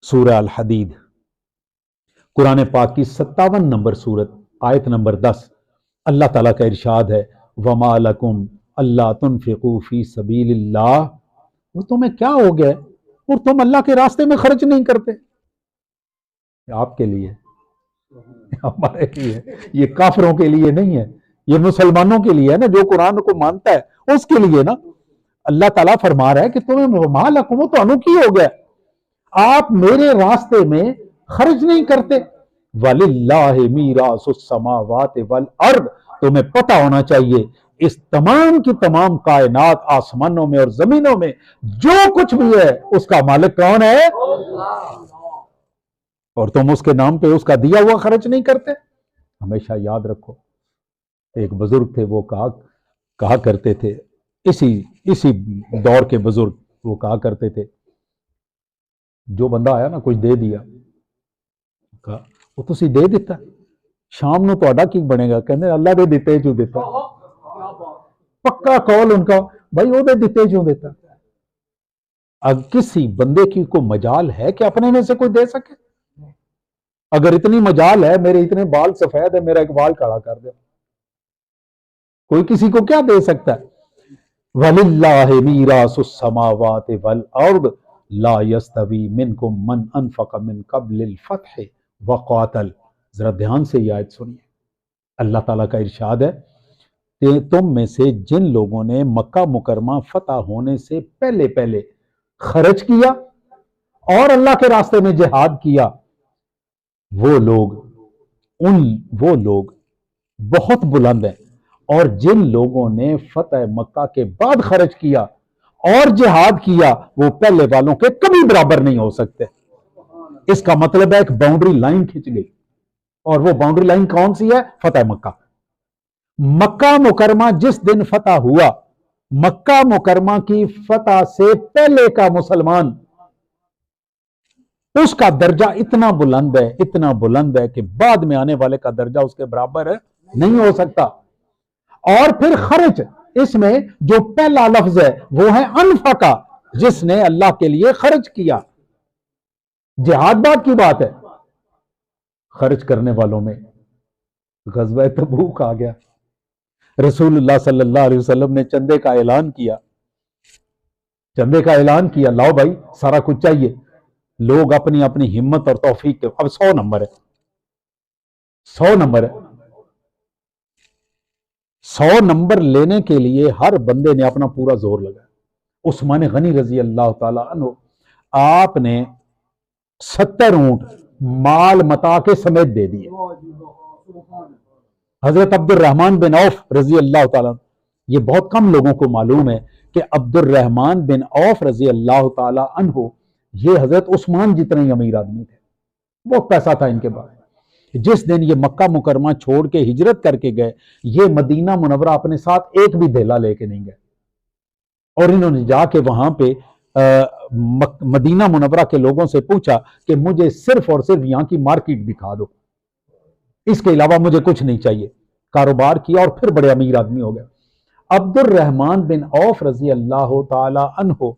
सूरह अल हदीद, कुरान पाक की 57 नंबर सूरत, आयत नंबर 10। अल्लाह ताला का इरशाद है, वमा लकुम अल्ला तुनफिकू फी सबीलिल्लाह, वो तुम्हें क्या हो गया और तुम अल्लाह के रास्ते में खर्च नहीं करते। आपके लिए, हमारे लिए, ये काफिरों के लिए नहीं है, ये मुसलमानों के लिए है ना, जो कुरान को मानता है उसके लिए ना। अल्लाह ताला फरमा रहा है कि तुम्हें वमा लकुम, तो अनोखी हो गया, आप मेरे रास्ते में खर्च नहीं करते। वलिल्लाहि मीरासुस समावाति वल अर्द, तुम्हें पता होना चाहिए इस तमाम की तमाम कायनात, आसमानों में और जमीनों में जो कुछ भी है उसका मालिक कौन है, और तुम उसके नाम पे उसका दिया हुआ खर्च नहीं करते। हमेशा याद रखो, एक बुजुर्ग थे, वो कहा कहा करते थे, इसी इसी दौर के बुजुर्ग, वो कहा करते थे, जो बंदा आया ना कुछ दे दिया, कहा वो तुसी दे दिता, शाम ਨੂੰ ਤੁਹਾਡਾ ਕੀ ਬਣੇਗਾ, ਕਹਿੰਦੇ ਅੱਲਾ ਦੇ ਦਿੱਤੇ ਚੋਂ ਦਿੱਤਾ। पक्का कौल उनका, भाई वो दे दिते क्यों देता। अब किसी बंदे की को मजाल है कि अपने में से कोई दे सके? अगर इतनी मजाल है, मेरे इतने बाल सफेद है, मेरा एक बाल काला कर दे, कोई किसी को क्या दे सकता है। वलिल्लाहि मीरासुस समावाति वल अर्द ला यस्तवी मिनकुम मन अनफक मिन क़ब्लिल फ़त्ह व क़ातल। जरा ध्यान से ये आयत सुनिए, अल्लाह ताला का इरशाद है, तुम में से जिन लोगों ने मक्का मुकरमा फतह होने से पहले पहले खर्च किया और अल्लाह के रास्ते में जिहाद किया, वो लोग बहुत बुलंद हैं। और जिन लोगों ने फतह मक्का के बाद खर्च किया और जिहाद किया, वो पहले वालों के कभी बराबर नहीं हो सकते। इसका मतलब है एक बाउंड्री लाइन खिंच गई, और वो बाउंड्री लाइन कौन सी है? फतह मक्का। मक्का मुकरमा जिस दिन फतह हुआ, मक्का मुकरमा की फतह से पहले का मुसलमान, उसका दर्जा इतना बुलंद है, इतना बुलंद है कि बाद में आने वाले का दर्जा उसके बराबर है, नहीं हो सकता। और फिर खर्च, इसमें जो पहला लफ्ज है वो है अनफका, जिसने अल्लाह के लिए खर्च किया। जिहाद बाद की बात है, खर्च करने वालों में गज़वा तबूक आ गया। रसूलुल्लाह सल्लल्लाहु अलैहि वसल्लम ने चंदे का ऐलान किया, लाओ भाई सारा कुछ चाहिए। लोग अपनी अपनी हिम्मत और तौफीक के, अब 100 नंबर है, 100 नंबर है, 100 नंबर लेने के लिए हर बंदे ने अपना पूरा जोर लगाया। उस्मान गनी रजी अल्लाह ताला अन्हु, आपने 70 ऊंट माल मता के समेत दे दिए। हजरत अब्दुर्रहमान बिन औफ रजी अल्लाह ताला, ये बहुत कम लोगों को मालूम है कि अब्दुर्रहमान बिन औफ रजी अल्लाह ताला अन्हु, ये हजरत उस्मान जितने ही अमीर आदमी थे, बहुत पैसा था इनके पास। जिस दिन ये मक्का मुकरमा छोड़ के हिजरत करके गए, ये मदीना मुनव्वरा अपने साथ एक भी धेला लेके नहीं गए, और इन्होंने जाके वहां पे मदीना मुनव्वरा के लोगों से पूछा कि मुझे सिर्फ और सिर्फ यहां की मार्केट दिखा दो, इसके अलावा मुझे कुछ नहीं चाहिए। कारोबार किया और फिर बड़े अमीर आदमी हो गए। अब्दुर्रहमान बिन औफ रजी अल्लाह ताला अन्हु,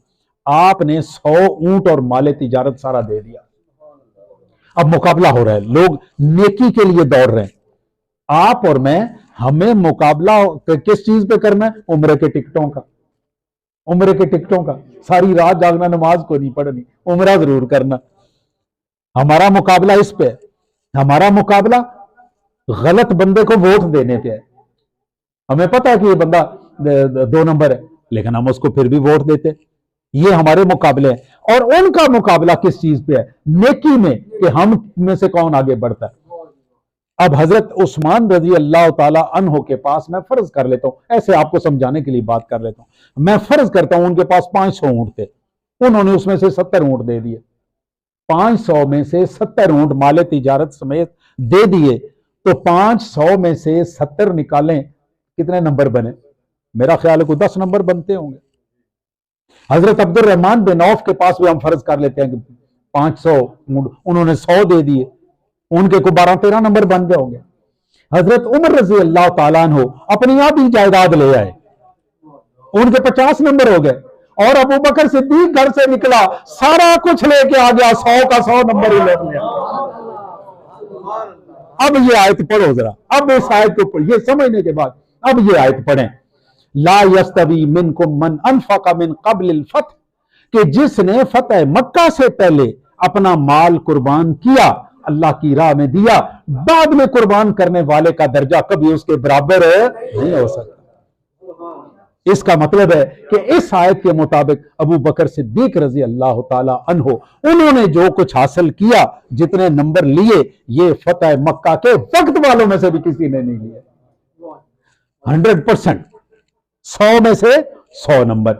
आपने 100 ऊंट और माले तिजारत सारा दे दिया। अब मुकाबला हो रहा है, लोग नेकी के लिए दौड़ रहे हैं। आप और मैं, हमें मुकाबला किस चीज पे करना है? उम्र के टिकटों का, उम्र के टिकटों का। सारी रात जागना, नमाज को नहीं पढ़नी, उम्र जरूर करना। हमारा मुकाबला इस पे है। हमारा मुकाबला गलत बंदे को वोट देने पे है। हमें पता है कि ये बंदा 2 नंबर है, लेकिन हम उसको फिर भी वोट देते। ये हमारे मुकाबले हैं। और उनका मुकाबला किस चीज पे है? नेकी में, कि हम में से कौन आगे बढ़ता है। अब हजरत उस्मान रजी अल्लाह ताला अन्हो के पास, मैं फर्ज कर लेता हूं, ऐसे आपको समझाने के लिए बात कर लेता हूं, मैं फर्ज करता हूं उनके पास 500 ऊंट थे, उन्होंने उसमें से 70 ऊंट दे दिए। 500 में से 70 ऊंट माले तिजारत समेत दे दिए, तो 500 में से 70 निकालें, कितने नंबर बने? मेरा ख्याल है कोई 10 नंबर बनते होंगे। हजरत अब्दुर्रहमान बिन औफ के पास भी हम फर्ज कर लेते हैं कि 500 ऊंट, उन्होंने 100 दे दिए, उनके को 12-13 नंबर बन गए होंगे। हजरत उमर रजी अल्लाह ताला अन्हु अपनी आधी जायदाद ले आए, उनके 50 नंबर हो गए, और अबू बकर सिद्दीक घर से निकला, सारा कुछ लेके आ गया, 100 का 100 नंबर ही लौट लिया। अब ये आयत पढ़ो जरा, अब इस आयत को ये समझने के बाद अब ये आयत पढ़ें, ला यस्तवी मिनकुम मन अनफका मिन क़ब्ल अल फतह, कि जिसने फतह मक्का से पहले अपना माल कुर्बान किया, अल्लाह की राह में दिया, बाद में कुर्बान करने वाले का दर्जा कभी उसके बराबर नहीं हो सकता। इसका मतलब है कि इस आयत के मुताबिक अबू बकर सिद्दीक रजी अल्लाह ताला अन्हो, उन्होंने जो कुछ हासिल किया, जितने नंबर लिए, ये फतह मक्का के वक्त वालों में से भी किसी ने नहीं लिए। 100%, 100 में से 100 नंबर।